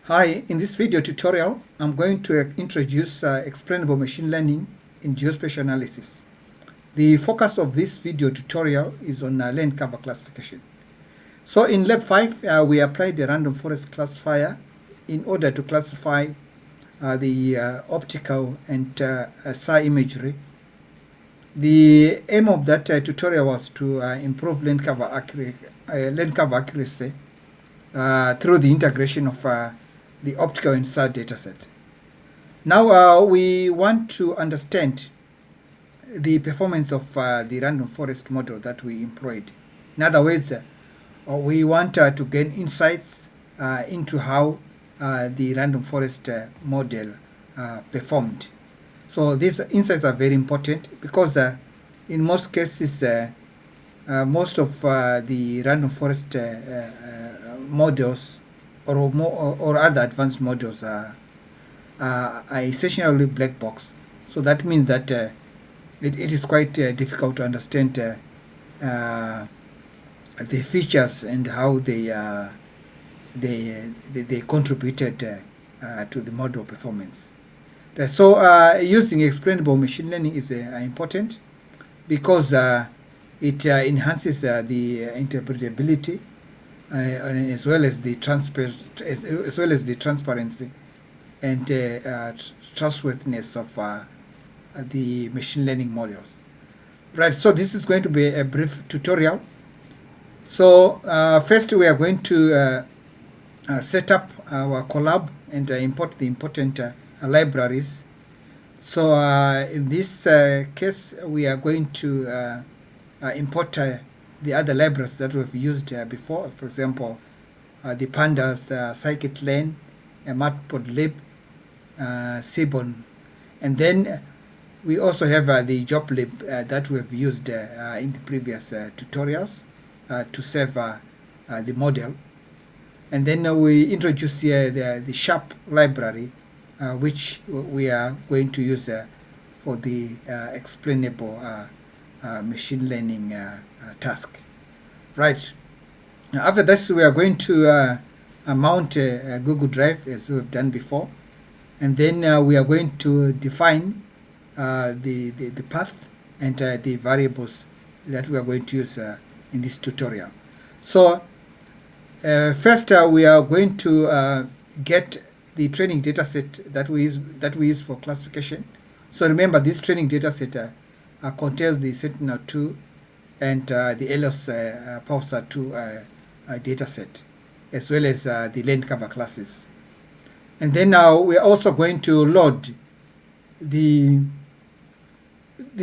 Hi, in this video tutorial, I'm going to introduce explainable machine learning in geospatial analysis. The focus of this video tutorial is on land cover classification. So in Lab 5, we applied the random forest classifier in order to classify the optical and SAR imagery. The aim of that tutorial was to improve land cover accuracy through the integration of the optical and SAR dataset. Now we want to understand the performance of the random forest model that we employed. In other words, we want to gain insights into how the random forest model performed. So these insights are very important because in most cases, most of the random forest models or other advanced models are essentially black box. So that means that it is quite difficult to understand the features and how they contributed to the model performance. So using explainable machine learning is important because it enhances the interpretability as well as the transparency and trustworthiness of the machine learning models. Right, so this is going to be a brief tutorial. So first we are going to set up our Colab and import the important libraries. So in this case, we are going to import the other libraries that we've used before. For example, the pandas, scikit-learn, matplotlib, Seaborn, and then we also have the joblib that we've used in the previous tutorials to save the model. And then we introduce here the SHAP library, which we are going to use for the explainable machine learning task. Right. After this, we are going to mount a Google Drive as we've done before. And then we are going to define the path and the variables that we are going to use in this tutorial. So first we are going to get the training dataset that we use for classification. So remember, this training dataset contains the Sentinel-2 and the ALOS PALSAR 2 dataset, as well as the land cover classes. And then now we are also going to load the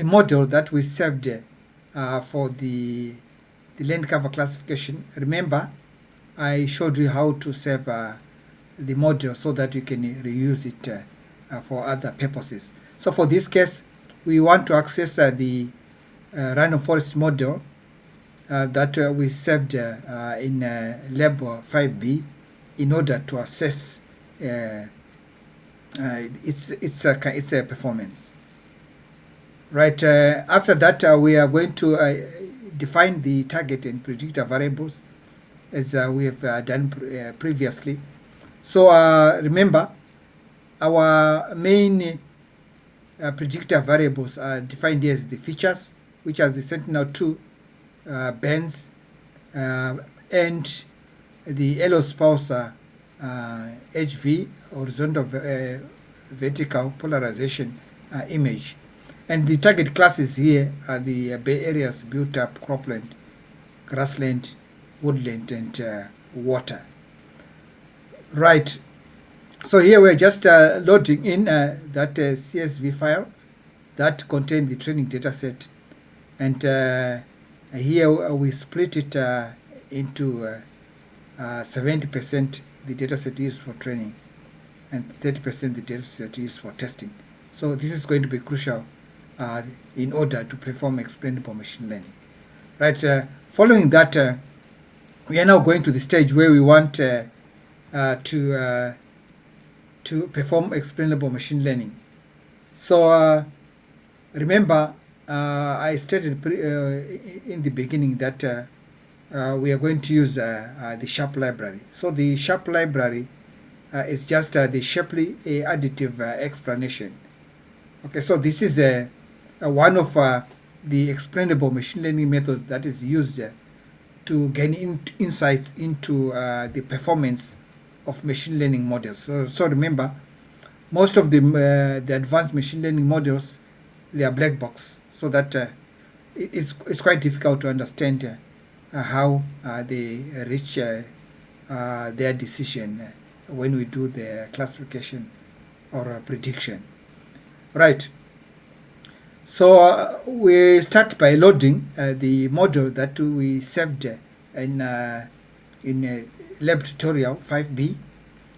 model that we saved for the land cover classification. Remember, I showed you how to save the model so that you can reuse it for other purposes. So for this case, we want to access the random forest model that we saved in Lab 5B in order to assess its performance. Right. After that, we are going to define the target and predictor variables as we have done previously. So remember, our main predictor variables are defined here as the features, which are the Sentinel-2 bands and the ALOS PALSAR HV, horizontal vertical polarization image. And the target classes here are the Bay Area's built-up cropland, grassland, woodland, and water. Right. So here we're just loading in that CSV file that contains the training dataset. And here we split it into 70% the dataset used for training and 30% the dataset used for testing. So this is going to be crucial in order to perform explainable machine learning. Right. Following that, we are now going to the stage where we want to perform explainable machine learning. So remember, I stated in the beginning that we are going to use the SHAP library. So the SHAP library is just the Shapley additive explanation. Okay, so this is one of the explainable machine learning method that is used to gain insights into the performance of machine learning models. So remember, most of the advanced machine learning models, they are black box, so that it's quite difficult to understand how they reach their decision when we do the classification or prediction. Right. So we start by loading the model that we saved in lab tutorial 5B.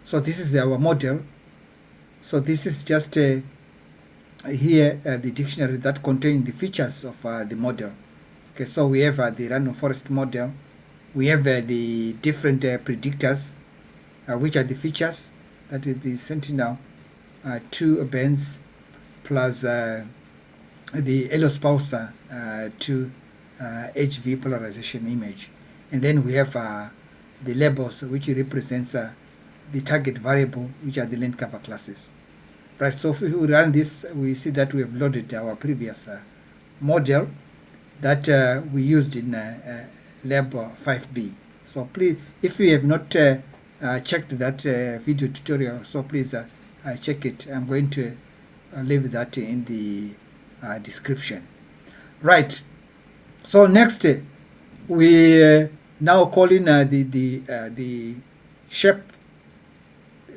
So this is our model. So this is just here the dictionary that contains the features of the model. Okay, so we have the RandomForest model. We have the different predictors, which are the features. That is the Sentinel-2 bands plus the ALOS PALSAR 2 HV polarization image. And then we have the labels, which represents the target variable, which are the length cover classes. Right, so if we run this, we see that we have loaded our previous model that we used in lab 5B. So please, if you have not checked that video tutorial, so please check it. I'm going to leave that in the description. Right, so next we now call in the SHaP,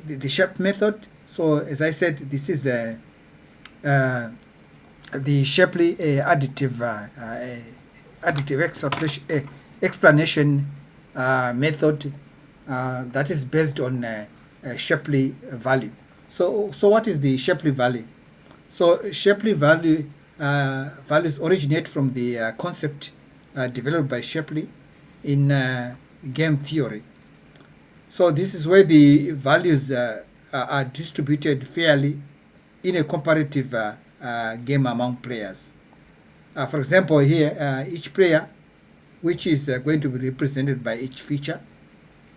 the SHaP method. So as I said, this is the Shapley additive explanation method that is based on Shapley value. So what is the Shapley value? So Shapley values originate from the concept developed by Shapley in game theory. So this is where the values are distributed fairly in a comparative game among players. For example, here each player, which is going to be represented by each feature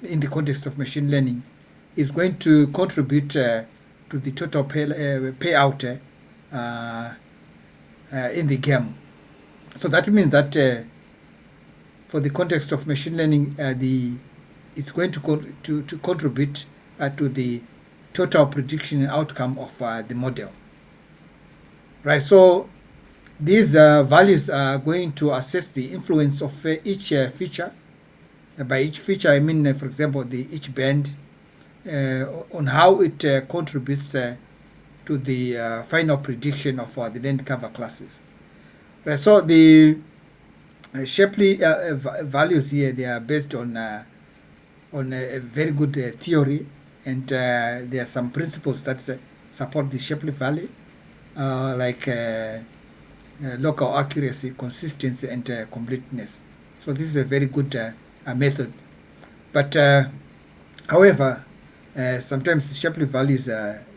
in the context of machine learning, is going to contribute to the total payout in the game. So that means that for the context of machine learning, it's going to contribute to the total prediction outcome of the model. Right, so these values are going to assess the influence of each feature. By each feature, I mean, for example, each band on how it contributes to the final prediction of the length cover classes. Right, so the Shapley values here, they are based on a very good theory, and there are some principles that support the Shapley value, like local accuracy, consistency, and completeness. So this is a very good method. But however, sometimes Shapley values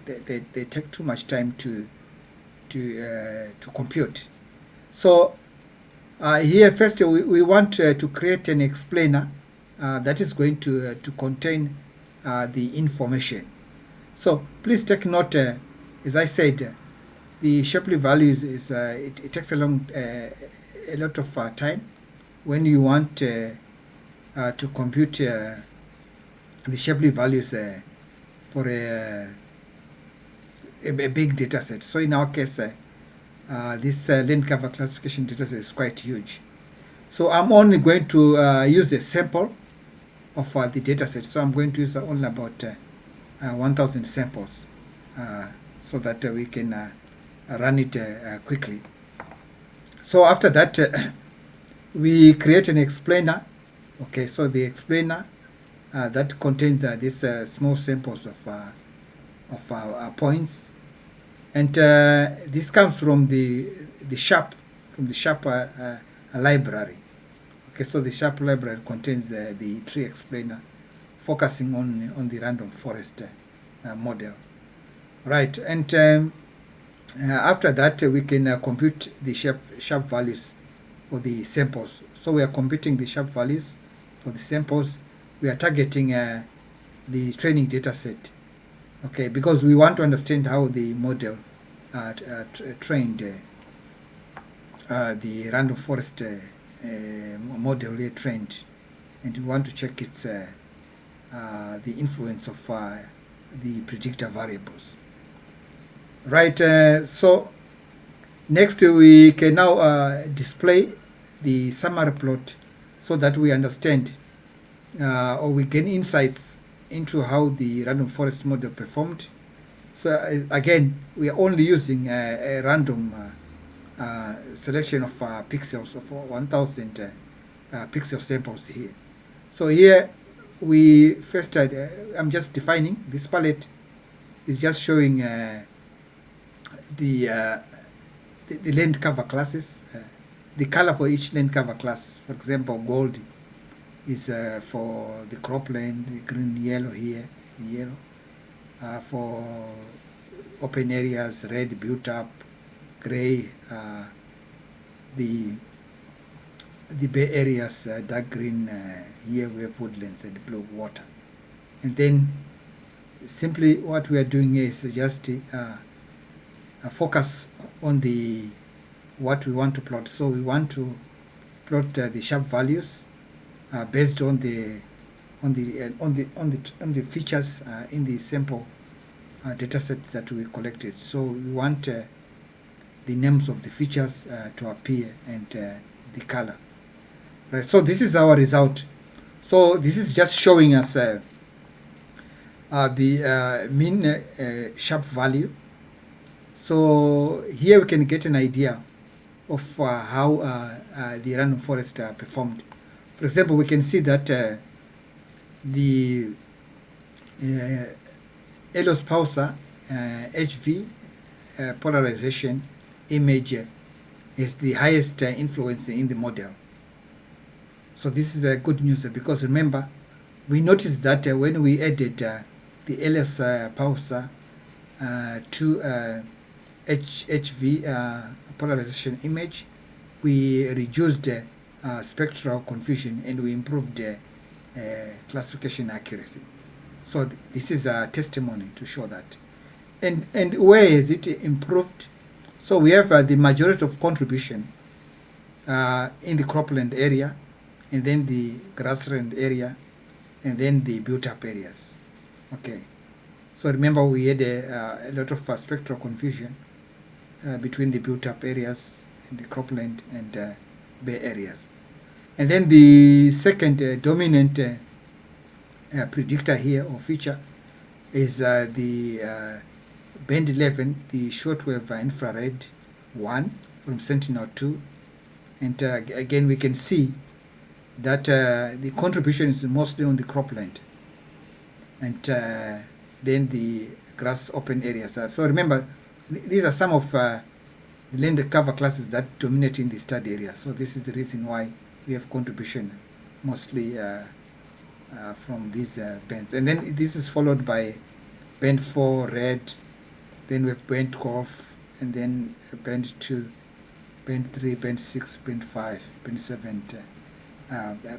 they take too much time to compute. So here first we want to create an explainer that is going to contain the information. So please take note, as I said, the Shapley values is it takes a lot of time when you want to compute the Shapley values for a big data set. So in our case, this length cover classification data set is quite huge. So I'm only going to use a sample of the data set. So I'm going to use only about 1,000 samples so that we can run it quickly. So after that, we create an explainer. Okay, so the explainer that contains these small samples of points, and this comes from the SHaP, library. Okay, so the SHaP library contains the tree explainer, focusing on the RandomForest model. Right, and after that we can compute the SHaP values for the samples. So we are computing the SHaP values for the samples. We are targeting the training data set Okay, because we want to understand how the model trained the random forest model here trained, and we want to check its the influence of the predictor variables. Right, so next we can now display the summary plot so that we understand or we gain insights into how the random forest model performed. So again, we are only using a random selection of pixels of 1000 pixel samples here. So here we first I'm just defining this palette is just showing the land cover classes, the color for each land cover class. For example, gold is for the cropland, green, yellow here, yellow. For open areas, red, built up, gray, the bay areas, dark green, here we have woodlands and blue water. And then simply what we are doing here is just focus on the what we want to plot. So we want to plot the SHaP values based on the features in the sample data set that we collected. So we want the names of the features to appear and the color. Right. So this is our result. So this is just showing us the mean SHaP value. So here we can get an idea of how the random forest performed. For example, we can see that the ALOS PALSAR HV polarization image is the highest influence in the model. So this is good news because remember, we noticed that when we added the ALOS PALSAR to HV polarization image, we reduced spectral confusion and we improved classification accuracy. So this is a testimony to show that. And where is it improved? So we have the majority of contribution in the cropland area, and then the grassland area, and then the built-up areas. Okay. So remember we had a lot of spectral confusion between the built-up areas and the cropland and bay areas. And then the second dominant predictor here or feature is the band 11, the shortwave infrared 1 from Sentinel-2. And again, we can see that the contribution is mostly on the cropland and then the grass open areas. So remember, these are some of the land cover classes that dominate in the study area. So this is the reason why we have contribution mostly from these bands. And then this is followed by band 4 red, then we have band 12, and then band 2, band 3, band 6, band 5, band 7,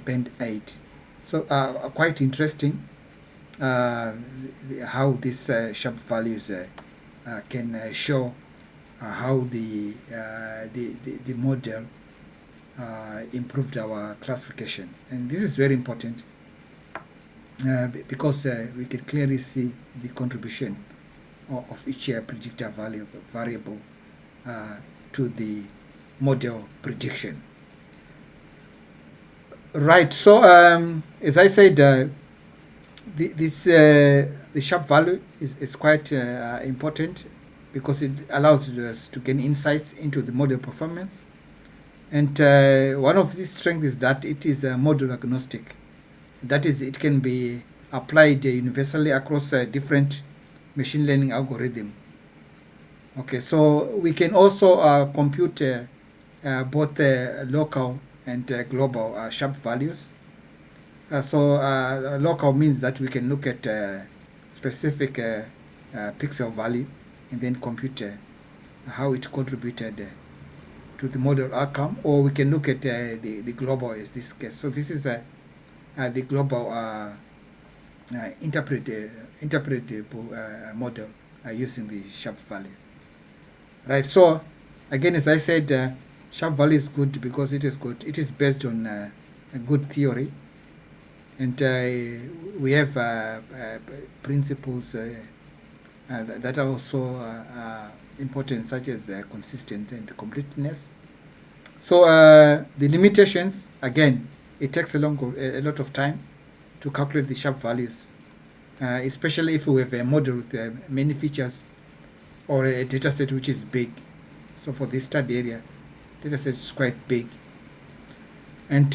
band 8. So quite interesting how these SHaP values can show how the model improved our classification. And this is very important because we can clearly see the contribution of each predictor variable to the model prediction. Right, so as I said, the SHaP value is quite important because it allows us to gain insights into the model performance. And one of the strengths is that it is model agnostic. That is, it can be applied universally across different machine learning algorithm. Okay, so we can also compute both local and global SHaP values. So local means that we can look at specific pixel value and then compute how it contributed to the model outcome, or we can look at the global as this case. So this is the global interpretable model using the SHAP value. Right, so again, as I said, SHAP value is good because it is good. It is based on a good theory, and we have principles that are also important, such as consistent and completeness. So the limitations, again, it takes a lot of time to calculate the SHAP values, especially if we have a model with many features or a data set which is big. So for this study area, data set is quite big. And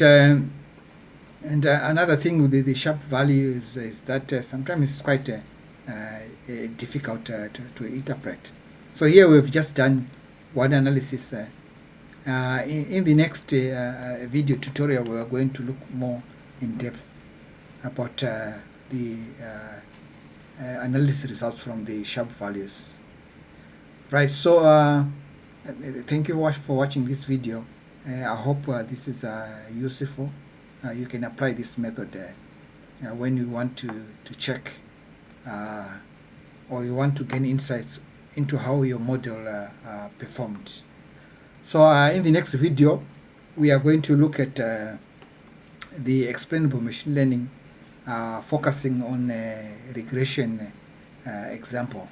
another thing with the SHAP values is that sometimes it's quite difficult to interpret. So here we've just done one analysis. In the next video tutorial, we are going to look more in depth about the analysis results from the SHAP values. Right, so thank you for watching this video. I hope this is useful. You can apply this method when you want to check or you want to gain insights into how your model performed. So in the next video, we are going to look at the explainable machine learning, focusing on a regression example.